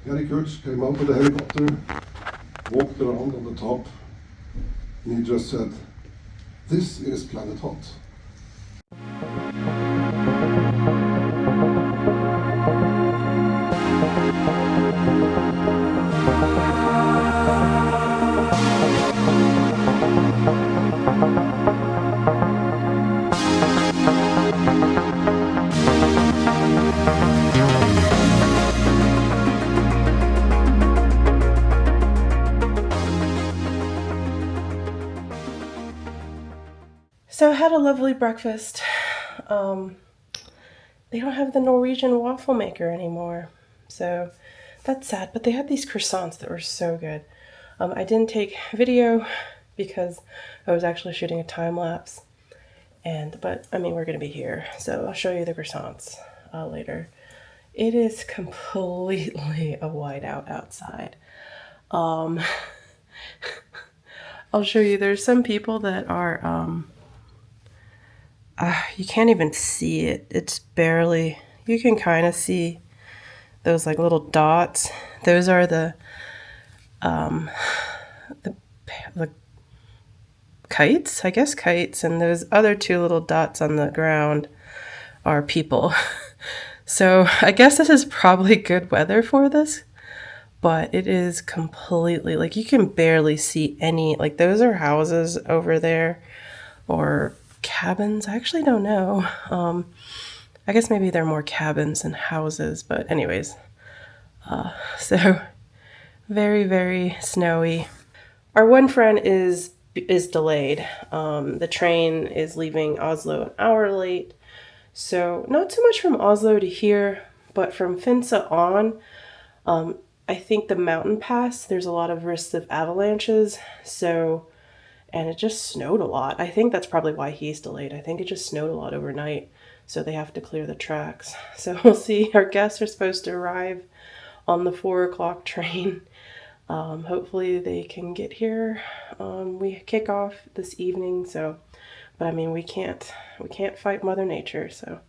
Gary Kurtz came out of the helicopter, walked around on the top, and he just said, "This is Planet Hoth." So I had a lovely breakfast. They don't have the Norwegian waffle maker anymore, so that's sad, but they had these croissants that were so good. I didn't take video because I was actually shooting a time lapse, but I mean, we're gonna be here, so I'll show you the croissants later. It is completely a whiteout outside. I'll show you, there's some people that are, you can't even see it. It's barely, you can kind of see those like little dots. Those are the kites, I guess kites, and those other two little dots on the ground are people. So I guess this is probably good weather for this, but it is completely, like, you can barely see any, like, those are houses over there or cabins. I actually don't know. I guess maybe they're more cabins than houses, but anyways, so very, very snowy. Our one friend is delayed. The train is leaving Oslo an hour late, so not so much from Oslo to here, but from Finse on. I think the mountain pass, there's a lot of risks of avalanches, so, and it just snowed a lot. I think that's probably why he's delayed. I think it just snowed a lot overnight, so they have to clear the tracks. So we'll see. Our guests are supposed to arrive on the 4 o'clock train. Hopefully they can get here. We kick off this evening, so, but I mean, we can't fight Mother Nature, so.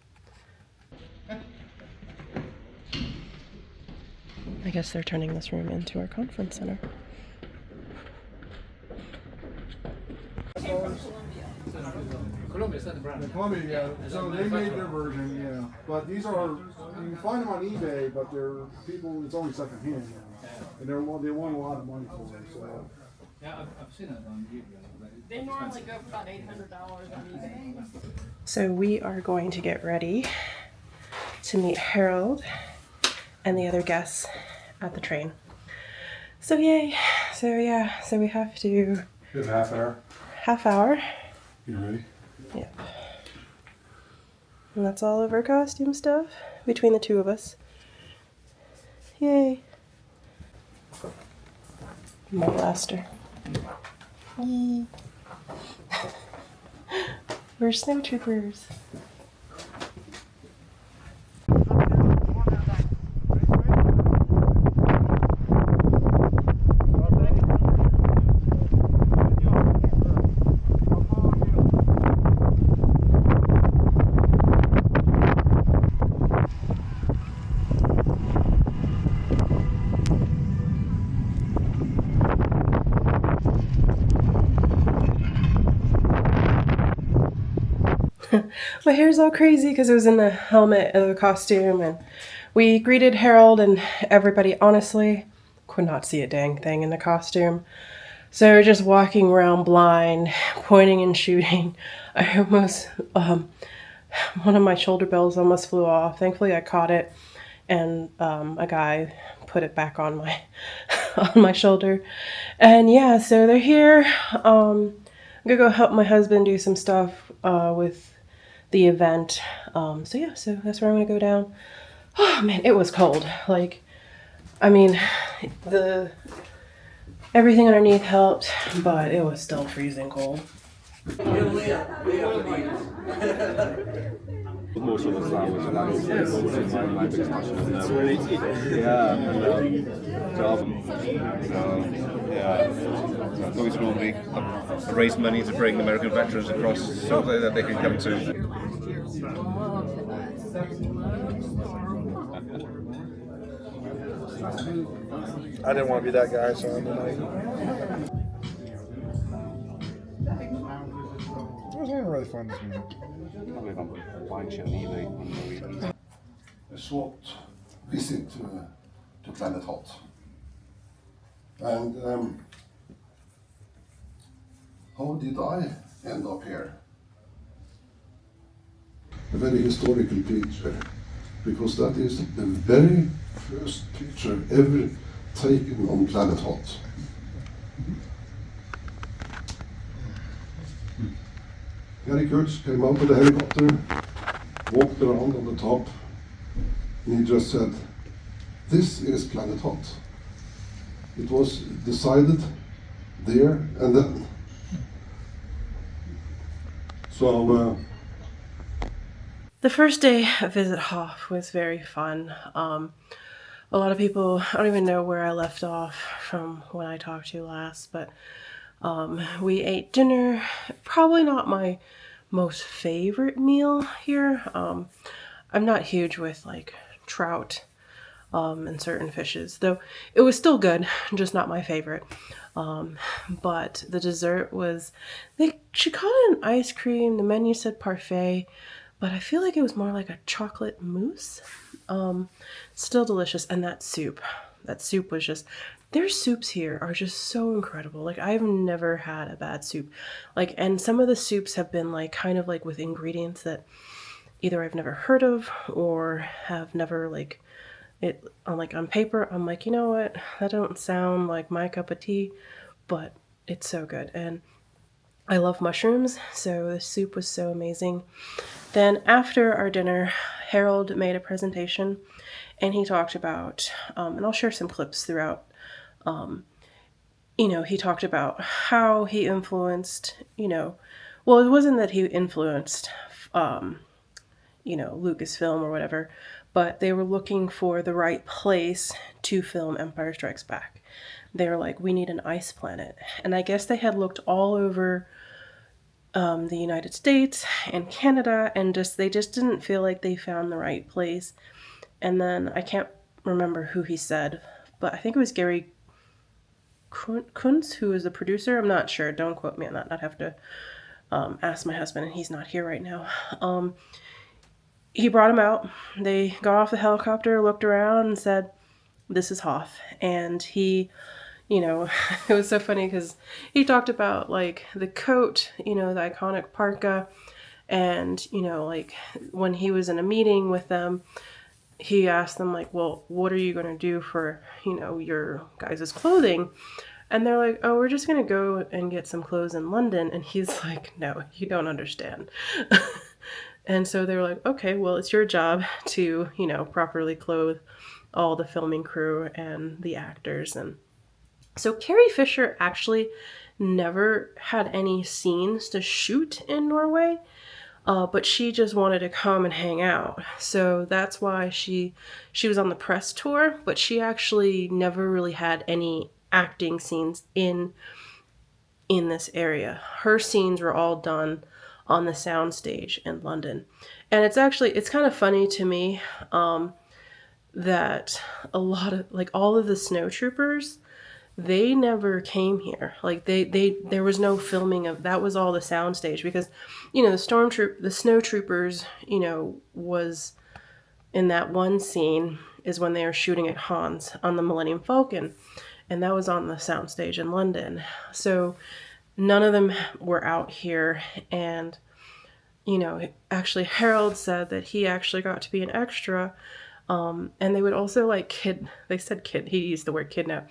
I guess they're turning this room into our conference center. Columbia, yeah. So they made their version, yeah. But these are, you can find them on eBay, but they're people, it's only second hand. And they want a lot of money for them, so. Yeah, I've seen it on YouTube. They normally go for about $800 on eBay. So we are going to get ready to meet Harald and the other guests at the train. So yay. So yeah, so we have to. Good half hour. Half hour. You ready? Yep. And that's all of our costume stuff between the two of us. Yay. My blaster. Yee. We're snow troopers. My hair's all crazy because it was in the helmet of the costume, and we greeted Harald and everybody. Honestly, could not see a dang thing in the costume. So we're just walking around blind, pointing and shooting. I almost, one of my shoulder bells almost flew off. Thankfully I caught it, and a guy put it back on my, on my shoulder. And yeah, so they're here. I'm gonna go help my husband do some stuff with the event. So yeah, so that's where I'm gonna go down. Oh man, it was cold. Like, I mean, everything underneath helped, but it was still freezing cold. Most of the flowers and that's my biggest passion and yeah, and to album. So yeah, so it's always will be. I've raised money to bring American veterans across so that they can come to. I didn't want to be that guy, so I'm like, it was having really fun this weekend. A short visit to Planet Hoth. And how did I end up here? A very historical picture, because that is the very first picture ever taken on Planet Hoth. Gary Kurtz came out of the helicopter, walked around on the top, and he just said, "This is Planet Hoth." It was decided there and then. So The first day of Visit Hoth was very fun. A lot of people, I don't even know where I left off from when I talked to you last, but we ate dinner. Probably not my most favorite meal here. I'm not huge with like trout and certain fishes, though it was still good, just not my favorite. But the dessert was, she called it an ice cream. The menu said parfait, but I feel like it was more like a chocolate mousse. Still delicious. And that soup was just, their soups here are just so incredible. Like, I've never had a bad soup. Like, and some of the soups have been like kind of like with ingredients that either I've never heard of or have never like it on, like on paper. I'm like, you know what, that don't sound like my cup of tea, but it's so good. And I love mushrooms, so the soup was so amazing. Then after our dinner, Harald made a presentation, and he talked about, and I'll share some clips throughout, he talked about how he influenced, well, it wasn't that he influenced, Lucasfilm or whatever, but they were looking for the right place to film Empire Strikes Back. They were like, we need an ice planet. And I guess they had looked all over the United States and Canada, and they just didn't feel like they found the right place. And then I can't remember who he said, but I think it was Gary Kuntz, who is the producer. I'm not sure. Don't quote me on that. I'd have to ask my husband, and he's not here right now. He brought him out. They got off the helicopter, looked around, and said, "This is Hoth." And he, it was so funny because he talked about like the coat, the iconic parka, and like when he was in a meeting with them, he asked them like, "Well, what are you going to do for your guys' clothing?" And they're like, "Oh, we're just going to go and get some clothes in London." And he's like, "No, you don't understand." And so they were like, "Okay, well, it's your job to, properly clothe all the filming crew and the actors." And so Carrie Fisher actually never had any scenes to shoot in Norway, but she just wanted to come and hang out. So that's why she was on the press tour, but she actually never really had any acting scenes in this area. Her scenes were all done on the soundstage in London. And it's kind of funny to me that a lot of, like, all of the snow troopers, they never came here. Like, there was no filming of, that was all the soundstage, because, the snow troopers, was in that one scene is when they were shooting at Hans on the Millennium Falcon, and that was on the soundstage in London. So none of them were out here. And, actually Harald said that he actually got to be an extra. And they would also he used the word kidnap.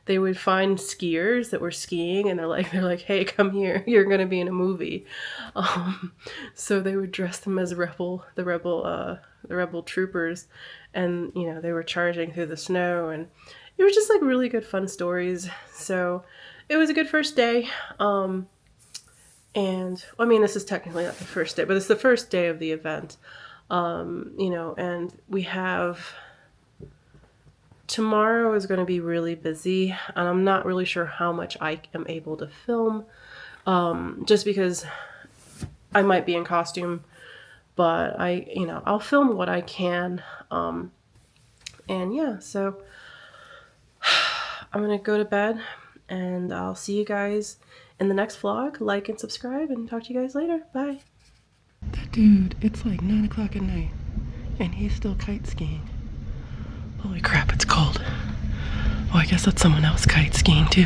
They would find skiers that were skiing, and they're like, "Hey, come here, you're going to be in a movie." So they would dress them as the rebel troopers, and, they were charging through the snow, and it was just like really good fun stories. So it was a good first day. And I mean, this is technically not the first day, but it's the first day of the event. And we have, tomorrow is going to be really busy, and I'm not really sure how much I am able to film, just because I might be in costume, but I'll film what I can. And yeah, so I'm gonna go to bed, and I'll see you guys in the next vlog. Like and subscribe, and talk to you guys later. Bye. That dude, it's like 9 o'clock at night, and he's still kite skiing. Holy crap, it's cold. Oh, I guess that's someone else kite skiing too.